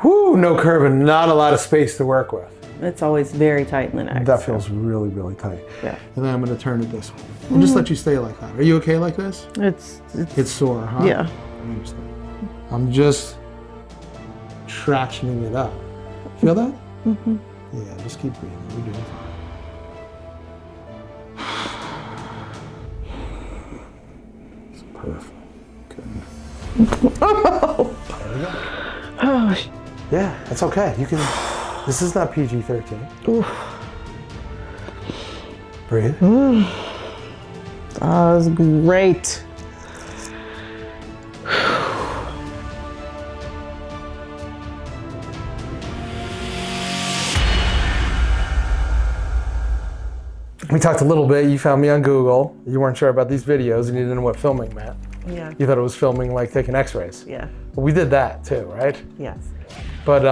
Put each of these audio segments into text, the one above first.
Whoo, no curve and not a lot of space to work with. It's always very tight in the neck. That feels really, really tight. Yeah. And then I'm going to turn it this way. And just let you stay like that. Are you okay like this? It's sore, huh? Yeah. I understand. I'm just tractioning it up. Feel that? Mm-hmm. Yeah, just keep breathing. You're doing fine. It's perfect. Good. Oh. There we go. Oh. Yeah, that's okay. You can. This is not PG-13. Oof. Breathe. That was great. We talked a little bit. You found me on Google. You weren't sure about these videos and you didn't know what filming meant. Yeah. You thought it was filming like taking x-rays. Yeah. Well, we did that too, right? Yes. But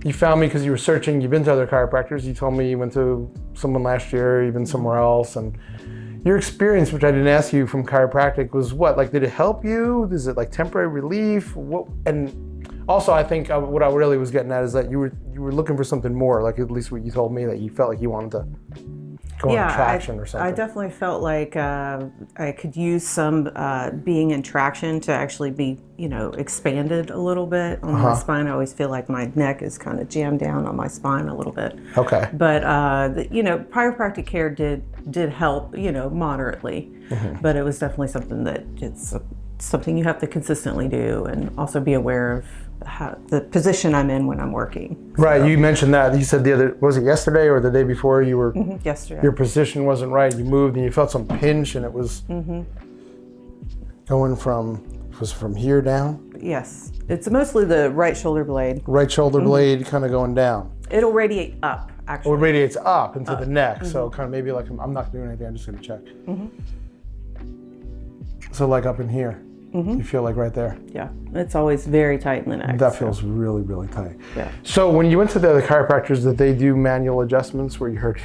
you found me because you were searching. You've been to other chiropractors. You told me you went to someone last year, you've been somewhere else. And your experience, which I didn't ask you from chiropractic, was what? Like, did it help you? Is it like temporary relief? What? And also, I think what I really was getting at is that you were looking for something more, like at least what you told me, that you felt like you wanted to go on traction or something. I definitely felt like I could use some being in traction to actually be, expanded a little bit on my spine. I always feel like my neck is kind of jammed down on my spine a little bit. Okay. But chiropractic care did help, moderately. Mm-hmm. But it was definitely something that it's something you have to consistently do, and also be aware of the position I'm in when I'm working. Right, so. You mentioned that. You said was it yesterday or the day before you were, yesterday. Your position wasn't right, you moved and you felt some pinch and it was going from here down? Yes, it's mostly the right shoulder blade. Right shoulder blade kind of going down. It'll radiate up, actually. Oh, it radiates up into the neck, so kind of maybe like, I'm not doing anything, I'm just gonna check. So like up in here. You feel like right there? Yeah, it's always very tight in the neck. That feels really, really tight. Yeah. So when you went to the other chiropractors, did they do manual adjustments where you heard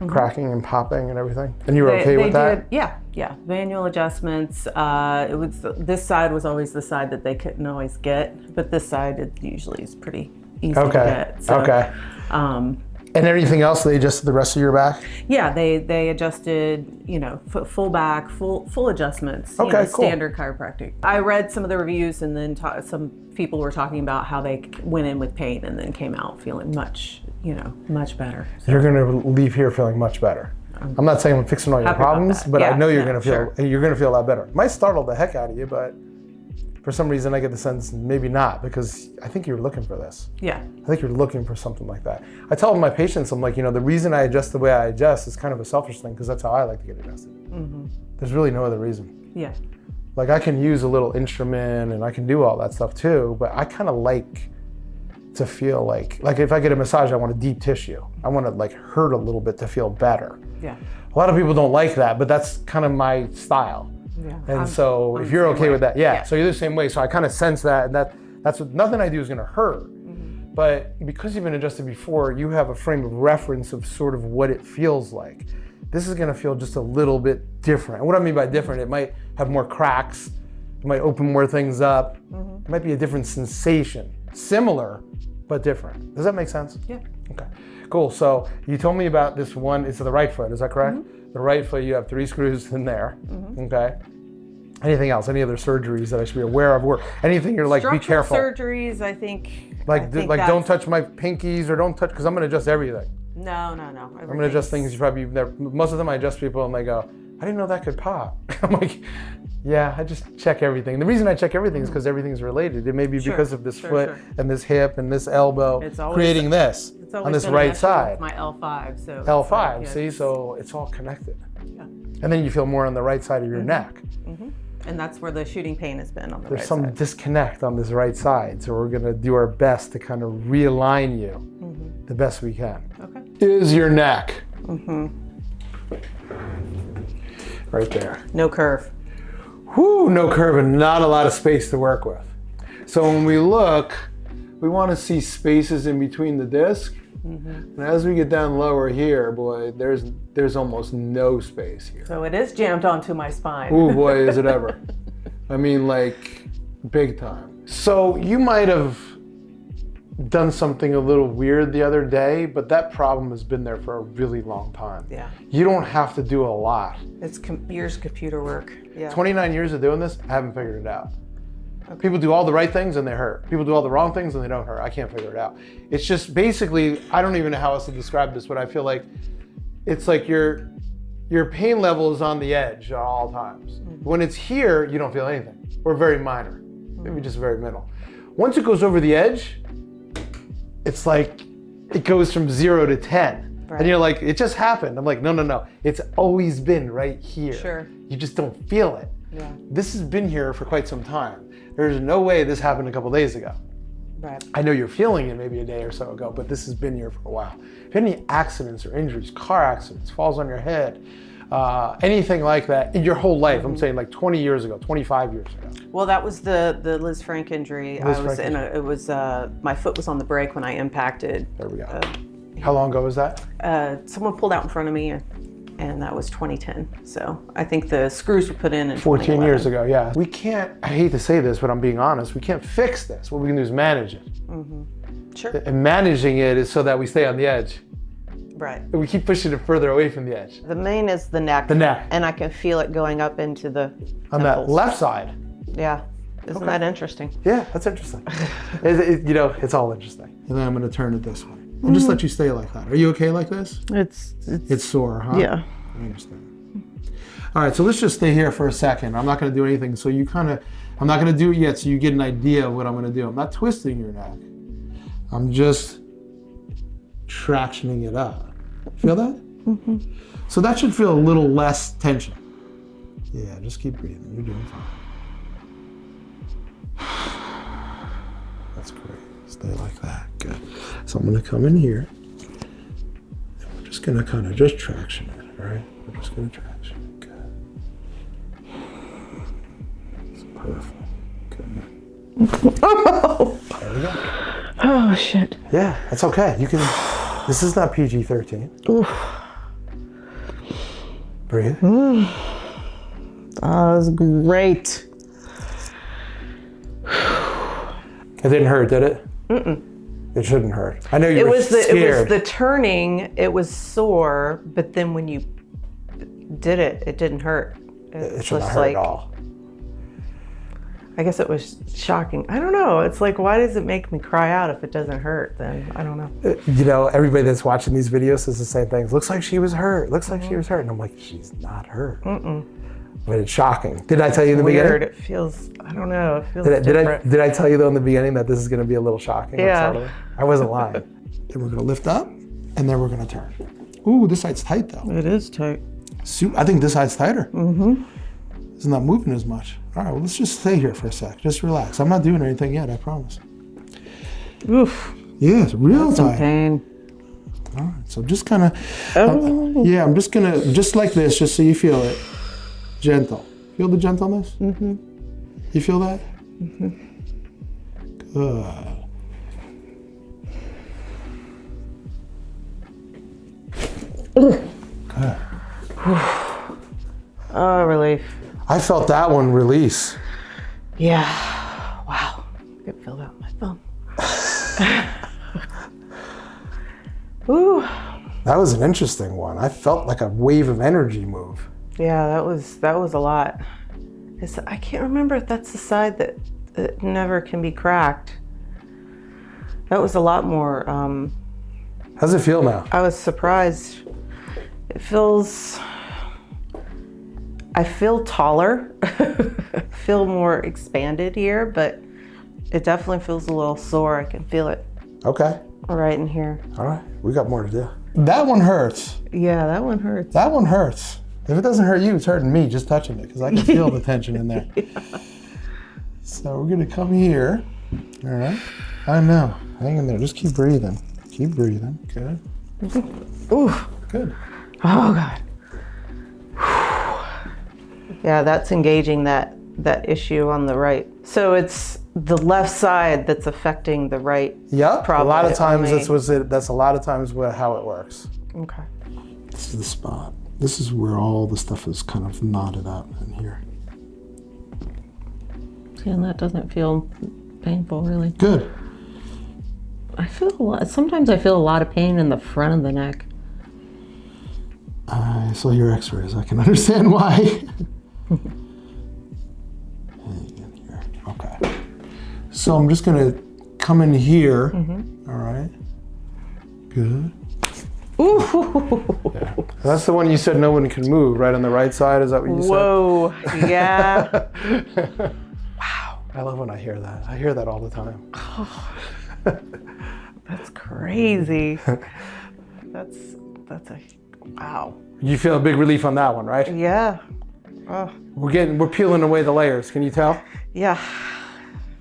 cracking and popping and everything? And you were okay with that? Yeah, manual adjustments. This side was always the side that they couldn't always get, but this side it usually is pretty easy to get. So, okay. And anything else, they adjusted the rest of your back? Yeah, they adjusted, full back, full adjustments. Okay, cool. Standard chiropractic. I read some of the reviews, and then some people were talking about how they went in with pain and then came out feeling much better. So. You're gonna leave here feeling much better. I'm not saying I'm fixing all your problems, but I know you're gonna feel a lot better. It might startle the heck out of you, but for some reason I get the sense maybe not, because I think you're looking for this. Yeah. I think you're looking for something like that. I tell my patients, I'm like, the reason I adjust the way I adjust is kind of a selfish thing, because that's how I like to get adjusted. There's really no other reason. Yeah. Like, I can use a little instrument and I can do all that stuff too, but I kind of like to feel like if I get a massage, I want a deep tissue. I want to like hurt a little bit to feel better. Yeah. A lot of people don't like that, but that's kind of my style. Yeah. And so if you're okay with that, so you're the same way. So I kind of sense that, and that's what, nothing I do is going to hurt. But because you've been adjusted before, you have a frame of reference of sort of what it feels like. This is going to feel just a little bit different. And what I mean by different, it might have more cracks. It might open more things up. It might be a different sensation. Similar, but different. Does that make sense? Yeah. Okay, cool. So you told me about this one, it's the right foot, is that correct? The right foot, you have 3 screws in there, okay? Anything else? Any other surgeries that I should be aware of? Or anything you're like, be careful? Surgeries, I think. Like don't touch my pinkies, or don't touch, because I'm going to adjust everything. No. I'm going to adjust things you probably never, most of them I adjust people and they go, I didn't know that could pop. I'm like, yeah, I just check everything. The reason I check everything is because everything's related. It may be because of this foot and this hip and this elbow creating this on this right side. My L5. So L5, see, so it's all connected. Yeah. And then you feel more on the right side of your neck. And that's where the shooting pain has been on the There's right some side. disconnect on this right side, so we're gonna do our best to kind of realign you the best we can. Okay. Is your neck. Right there. No curve. Whoo, no curve and not a lot of space to work with. So when we look, we want to see spaces in between the disc. And as we get down lower here, boy, there's almost no space here. So it is jammed onto my spine. Ooh, boy, is it ever. I mean, like, big time. So you might have done something a little weird the other day, but that problem has been there for a really long time. Yeah. You don't have to do a lot. It's years of computer work. Yeah. 29 years of doing this, I haven't figured it out. Okay. People do all the right things and they hurt. People do all the wrong things and they don't hurt. I can't figure it out. It's just basically, I don't even know how else to describe this, but I feel like it's like your pain level is on the edge at all times. Mm-hmm. When it's here, you don't feel anything, or very minor, maybe just very minimal. Once it goes over the edge, it's like it goes from 0 to 10. Right. And you're like, it just happened. I'm like, no. It's always been right here. Sure. You just don't feel it. Yeah. This has been here for quite some time. There's no way this happened a couple days ago. Right. I know you're feeling it maybe a day or so ago, but this has been here for a while. If you have any accidents or injuries, car accidents, falls on your head, anything like that in your whole life, I'm saying like 20 years ago, 25 years ago. Well, that was the Liz Frank injury. My foot was on the brake when I impacted. There we go. How long ago was that? Someone pulled out in front of me, and that was 2010. So I think the screws were put in 14 years ago, yeah. We can't, I hate to say this, but I'm being honest, we can't fix this. What we can do is manage it. Mm-hmm. Sure. And managing it is so that we stay on the edge. Right. We keep pushing it further away from the edge. The main is the neck. The neck. And I can feel it going up into the on temples. That left side. Yeah. Isn't that interesting? Yeah, that's interesting. It's all interesting. And then I'm going to turn it this way. And just let you stay like that. Are you okay like this? It's sore, huh? Yeah. I understand. All right, so let's just stay here for a second. I'm not going to do anything. So I'm not going to do it yet so you get an idea of what I'm going to do. I'm not twisting your neck. I'm just tractioning it up. Feel that? Mm-hmm. So that should feel a little less tension. Yeah, just keep breathing. You're doing fine. That's great. Stay like that. Good. So I'm going to come in here. And we're just going to kind of just traction it, all right? We're just going to traction it. Good. It's perfect. Good. There we go. Oh, shit. Yeah, that's okay. You can. This is not PG-13. Oof. Breathe. Oh, that was great. It didn't hurt, did it? Mm-mm. It shouldn't hurt. I know you were scared. It was the turning. It was sore, but then when you did it, it didn't hurt. It should not hurt at all. I guess it was shocking. I don't know. It's like, why does it make me cry out if it doesn't hurt? Then I don't know. Everybody that's watching these videos says the same things. Looks like she was hurt. Looks like she was hurt. And I'm like, she's not hurt. But it's shocking. Did I tell you in the beginning? Weird. It feels, I don't know. It feels different. Did I tell you though in the beginning that this is going to be a little shocking? Yeah. I wasn't lying. Then we're going to lift up and then we're going to turn. Ooh, this side's tight though. It is tight. I think this side's tighter. Mm-hmm. It's not moving as much. All right, well, let's just stay here for a sec. Just relax. I'm not doing anything yet, I promise. Oof. Yeah, it's real tight. Some pain. All right, so just kind of, I'm just going to, just like this, just so you feel it. Gentle. Feel the gentleness? Mm-hmm. You feel that? Mm-hmm. Good. Good. Oh, relief. I felt that one release. Yeah. Wow. I could feel that on my thumb. Ooh. That was an interesting one. I felt like a wave of energy move. Yeah, that was a lot. I can't remember if that's the side that never can be cracked. That was a lot more. How's it feel now? I was surprised. It feels. I feel taller. I feel more expanded here, but it definitely feels a little sore. I can feel it. Okay. Right in here. All right, we got more to do. That one hurts. Yeah, that one hurts. That one hurts. If it doesn't hurt you, it's hurting me just touching it because I can feel the tension in there. Yeah. So we're gonna come here. All right. I know. Hang in there. Just keep breathing. Keep breathing. Good. Ooh. Good. Oh God. Yeah, that's engaging that issue on the right. So it's the left side that's affecting the right. Yep. A lot of times that's a lot of times how it works. Okay. This is the spot. This is where all the stuff is kind of knotted up in here. See, and that doesn't feel painful, really. Good. Sometimes I feel a lot of pain in the front of the neck. I saw your x-rays. I can understand why. Okay. So I'm just going to come in here. All right. Good. Ooh. Yeah. That's the one you said no one can move, right on the right side? Is that what you said? Whoa. Yeah. Wow. I love when I hear that. I hear that all the time. Oh, that's crazy. That's a wow. You feel a big relief on that one, right? Yeah. Oh. We're peeling away the layers. Can you tell? Yeah.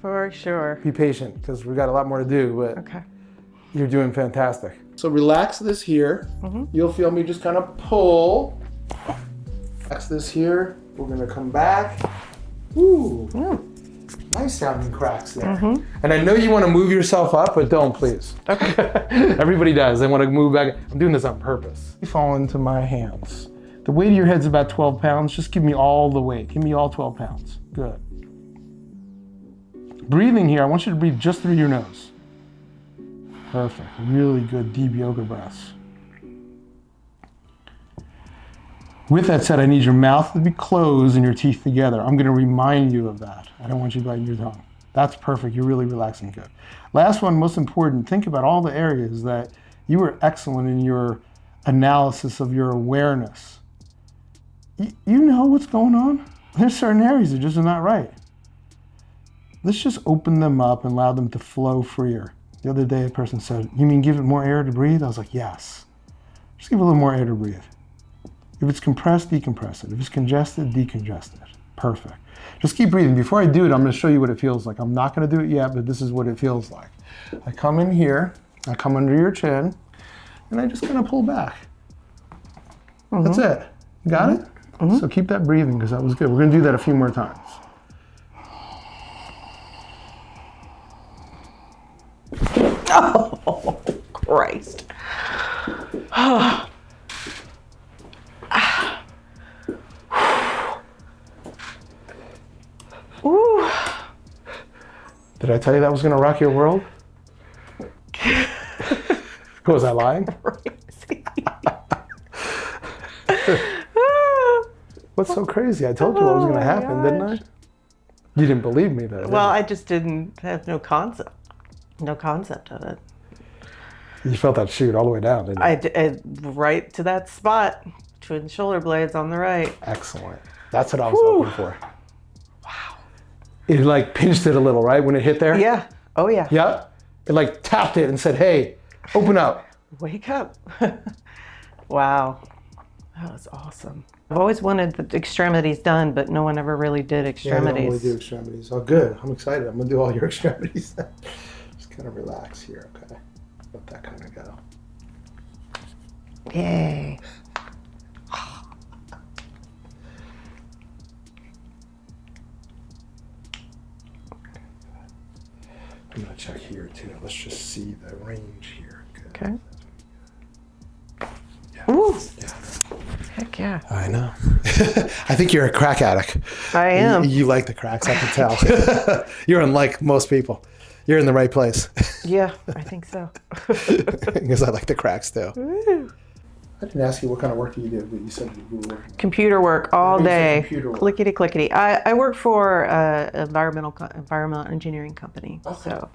For sure. Be patient, because we've got a lot more to do, but Okay. you're doing fantastic. So relax this here. You'll feel me just kind of pull. Relax this here. We're gonna come back. Ooh. Nice sounding cracks there. And I know you want to move yourself up, but don't, please. Okay. Everybody does. They want to move back. I'm doing this on purpose. You fall into my hands. The weight of your head's about 12 pounds. Just give me all the weight. Give me all 12 pounds. Good. Breathing here, I want you to breathe just through your nose. Perfect. Really good deep yoga breaths. With that said, I need your mouth to be closed and your teeth together. I'm going to remind you of that. I don't want you biting your tongue. That's perfect. You're really relaxing. Good. Last one, most important, think about all the areas that you were excellent in your analysis of your awareness. You know what's going on. There's certain areas that just are not right. Let's just open them up and allow them to flow freer. The other day, a person said, "You mean give it more air to breathe?" I was like, yes. Just give it a little more air to breathe. If it's compressed, decompress it. If it's congested, decongest it. Perfect. Just keep breathing. Before I do it, I'm going to show you what it feels like. I'm not going to do it yet, but this is what it feels like. I come in here, I come under your chin, and I just kind of pull back. That's it. Got it? So keep that breathing, because that was good. We're going to do that a few more times. Oh, Christ. Ooh. Did I tell you that was going to rock your world? Was I lying? What's so crazy? I told you what was going to happen, didn't I? You didn't believe me, though. Well, I just didn't have no concept of it. You felt that shoot all the way down, didn't you? Right to that spot, twin shoulder blades on the right. Excellent. That's what I was hoping for. Wow. It like pinched it a little, right, when it hit there? Yeah. Oh, yeah. Yep. It like tapped it and said, "Hey, open up." Wake up. Wow. That was awesome. I've always wanted the extremities done, but no one ever really did Yeah, I extremities. don't really do extremities. Oh, good. I'm excited. I'm going to do all your extremities. Just kind of relax here, okay? Let that kind of go. Yay. I'm going to check here, too. Let's just see the range here. Good. Okay. Yeah. Ooh. Yeah. Heck yeah. I know. I think you're a crack addict. I am. You like the cracks, I can tell. You're unlike most people. You're in the right place. Yeah, I think so. Because I like the cracks, too. Woo. I didn't ask you what kind of work do you do, but you said you were working. Computer work all What do you say day. computer work? Clickety clickety. I work for an environmental engineering company. Okay. So,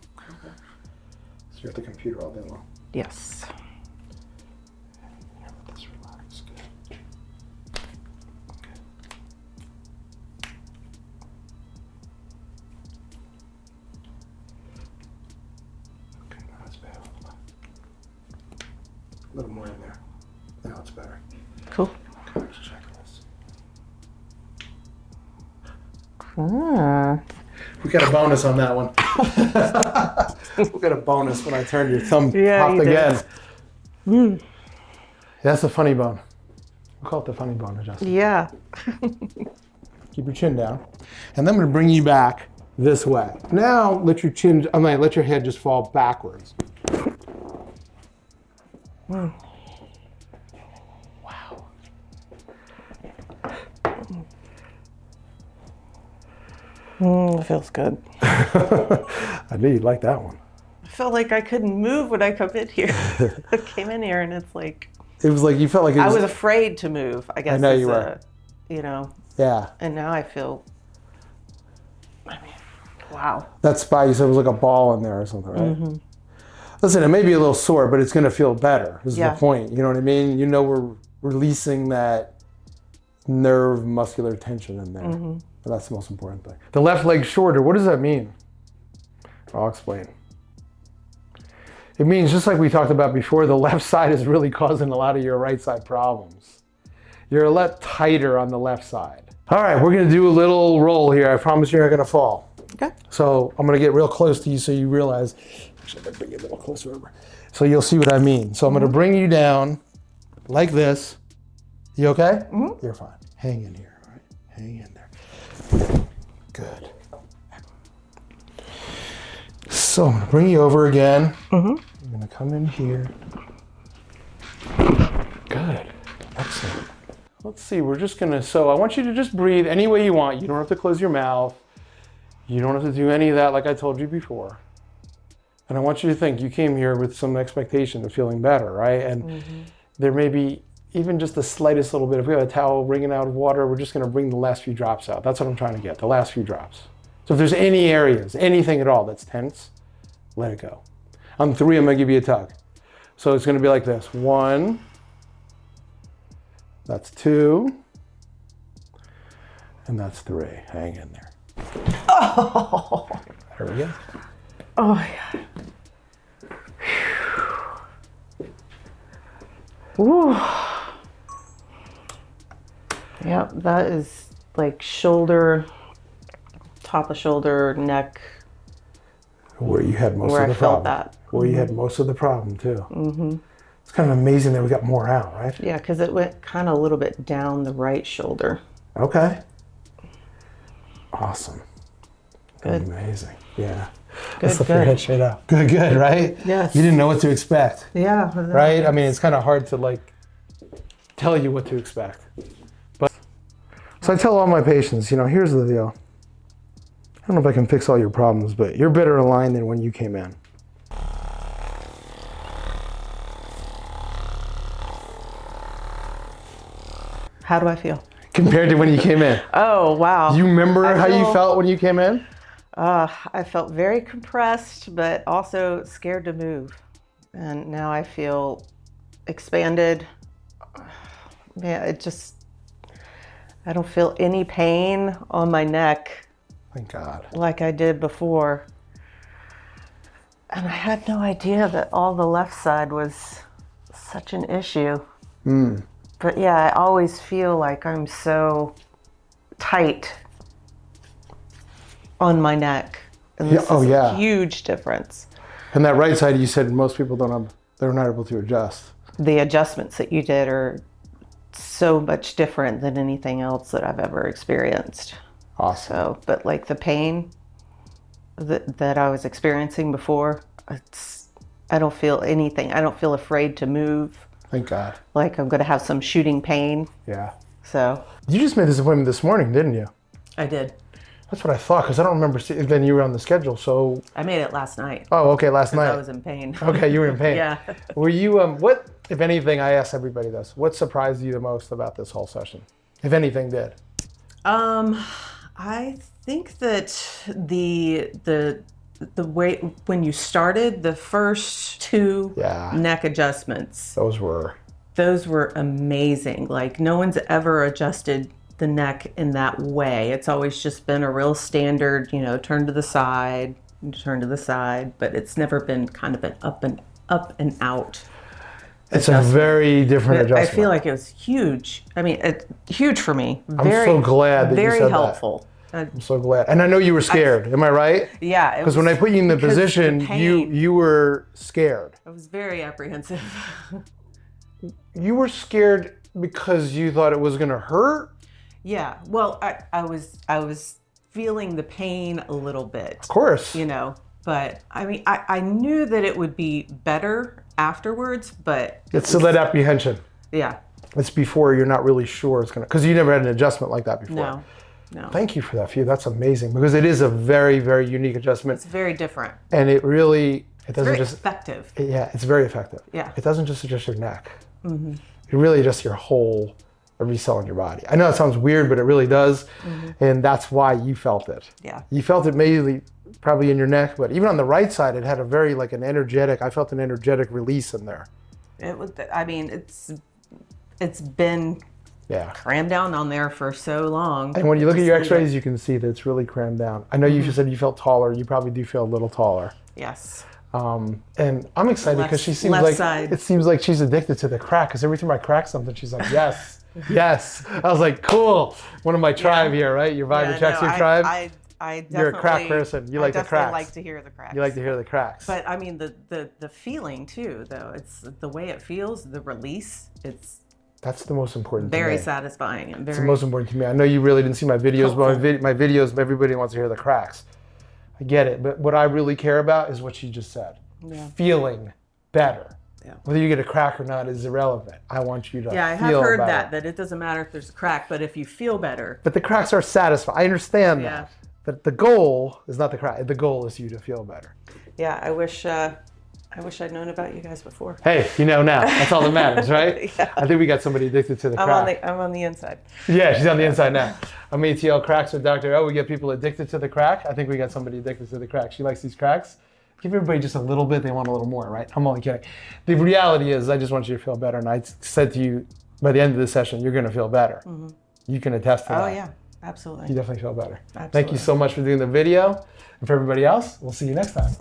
So you're at the computer all day long. yes. Let this relax. Good. Okay, now that's better. A little more in there. Now it's better. Cool. Okay, let's check this. Ah. We got a bonus on that one. We got a bonus when I turned your thumb Yeah, popped you did. again. That's the funny bone. We'll call it the funny bone adjustment. Yeah. Keep your chin down. And then I'm going to bring you back this way. Now let your chin, let your head just fall backwards. Wow. It feels good. I knew you'd like that one. felt like I couldn't move when I come in here. I came in here and it's like... It was like you felt like it was... I was afraid to move, I guess. I know you were. You know. Yeah. And now I feel... I mean, wow. That spot you said was like a ball in there or something, right? Mm-hmm. Listen, it may be a little sore, but it's going to feel better. This is the point. You know what I mean? You know we're releasing that nerve muscular tension in there. Mm-hmm. But that's the most important thing. The left leg shorter, what does that mean? I'll explain. It means, just like we talked about before, the left side is really causing a lot of your right side problems. You're a lot tighter on the left side. All right, we're gonna do a little roll here. I promise you're not gonna fall. Okay. So I'm gonna get real close to you so you realize, actually I'm gonna bring you a little closer over. So you'll see what I mean. So I'm gonna bring you down like this. You okay? Mm-hmm. You're fine. Hang in here, all right? Hang in there. Good. So I'm gonna bring you over again. Mm-hmm. I'm gonna come in here. Good. Excellent. Let's see, we're just gonna, so I want you to just breathe any way you want. You don't have to close your mouth. You don't have to do any of that like I told you before. And I want you to think you came here with some expectation of feeling better, right? And there may be even just the slightest little bit. If we have a towel wringing out of water, we're just gonna bring the last few drops out. That's what I'm trying to get, the last few drops. So if there's any areas, anything at all that's tense, let it go. On 3, I'm gonna give you a tug. So it's gonna be like this. 1, that's 2, and that's 3. Hang in there. Oh! There we go. Oh my God. Ooh. Yep, that is like shoulder, top of shoulder, neck. Where you had most of the problem. Where you had most of the problem too. Mm-hmm. It's kind of amazing that we got more out, right? Yeah, because it went kind of a little bit down the right shoulder. Okay. Awesome. Good. Amazing. Yeah. Good, Let's lift your head straight up. Good, good, right? Yes. You didn't know what to expect. Yeah. Right? I mean, it's kind of hard to like tell you what to expect. But so I tell all my patients, you know, here's the deal. I don't know if I can fix all your problems, but you're better aligned than when you came in. How do I feel? Compared to when you came in. Oh, wow. You remember how you felt when you came in? I felt very compressed, but also scared to move. And now I feel expanded. Yeah, I don't feel any pain on my neck. Thank God. Like I did before. And I had no idea that all the left side was such an issue. But yeah, I always feel like I'm so tight on my neck. And this is a huge difference. And that right side, you said most people they're not able to adjust. The adjustments that you did are so much different than anything else that I've ever experienced. Awesome. So, but like the pain that I was experiencing before, I don't feel anything. I don't feel afraid to move. Thank God. Like I'm going to have some shooting pain. Yeah. So. You just made this appointment this morning, didn't you? I did. That's what I thought, because I don't remember then you were on the schedule, so. I made it last night. Oh, okay, last night. I was in pain. Okay, you were in pain. Yeah. Were you, what, if anything, I ask everybody this, what surprised you the most about this whole session? If anything did? I think that the way when you started the first 2 neck adjustments, Those were amazing. Like no one's ever adjusted the neck in that way. It's always just been a real standard, you know, turn to the side, but it's never been kind of an up and out. It's a very different adjustment. I feel like it was huge. I mean, huge for me. I'm so glad that you said very helpful. I'm so glad. And I know you were scared. Am I right? Yeah. Because when I put you in the position, you were scared. I was very apprehensive. You were scared because you thought it was going to hurt? Yeah. Well, I was feeling the pain a little bit. Of course. You know, but I mean, I knew that it would be better afterwards, but it's that apprehension. Yeah. It's before you're not really sure it's going to, because you never had an adjustment like that before. No. Thank you for that, Fia. That's amazing, because it is a very, very unique adjustment. It's very different. And it really, It doesn't very just effective. Yeah, it's very effective. Yeah. It doesn't just adjust your neck. It really adjusts your whole every cell in your body. I know it sounds weird, but it really does. And that's why you felt it. Yeah. You felt it mainly probably in your neck, but even on the right side, it had a very like an energetic, I felt an energetic release in there. It was, I mean, it's been crammed down on there for so long. And when you look at your x-rays, you can see that it's really crammed down. I know you said you felt taller. You probably do feel a little taller. Yes. And I'm excited because she seems left like, side. it seems like she's addicted to the crack, because every time I crack something, she's like, yes, yes. I was like, cool. One of my tribe here, right? Your Vibe Attracts Your tribe. I definitely, You're a crack person. You like the cracks. I like to hear the cracks. You like to hear the cracks. But I mean, the feeling too, though. It's the way it feels, the release. That's the most important to me. Very satisfying and very. It's the most important to me. I know you really didn't see my videos, but my videos, everybody wants to hear the cracks. I get it. But what I really care about is what she just said. Yeah. Feeling better. Yeah. Whether you get a crack or not is irrelevant. I want you to feel better. Yeah, I have heard that it doesn't matter if there's a crack, but if you feel better. But the cracks are satisfying. I understand that. But the goal is not the crack. The goal is you to feel better. Yeah, I wish I'd known about you guys before. Hey, you know now. That's all that matters, right? Yeah. I think we got somebody addicted to the crack. I'm on the inside. Yeah, she's on the inside now. I'm Atl Cracks with Dr. O. We get people addicted to the crack. I think we got somebody addicted to the crack. She likes these cracks. Give everybody just a little bit. They want a little more, right? I'm only kidding. The reality is I just want you to feel better. And I said to you, by the end of the session, you're going to feel better. You can attest to that. Oh, yeah. Absolutely. You definitely feel better. Absolutely. Thank you so much for doing the video. And for everybody else, we'll see you next time.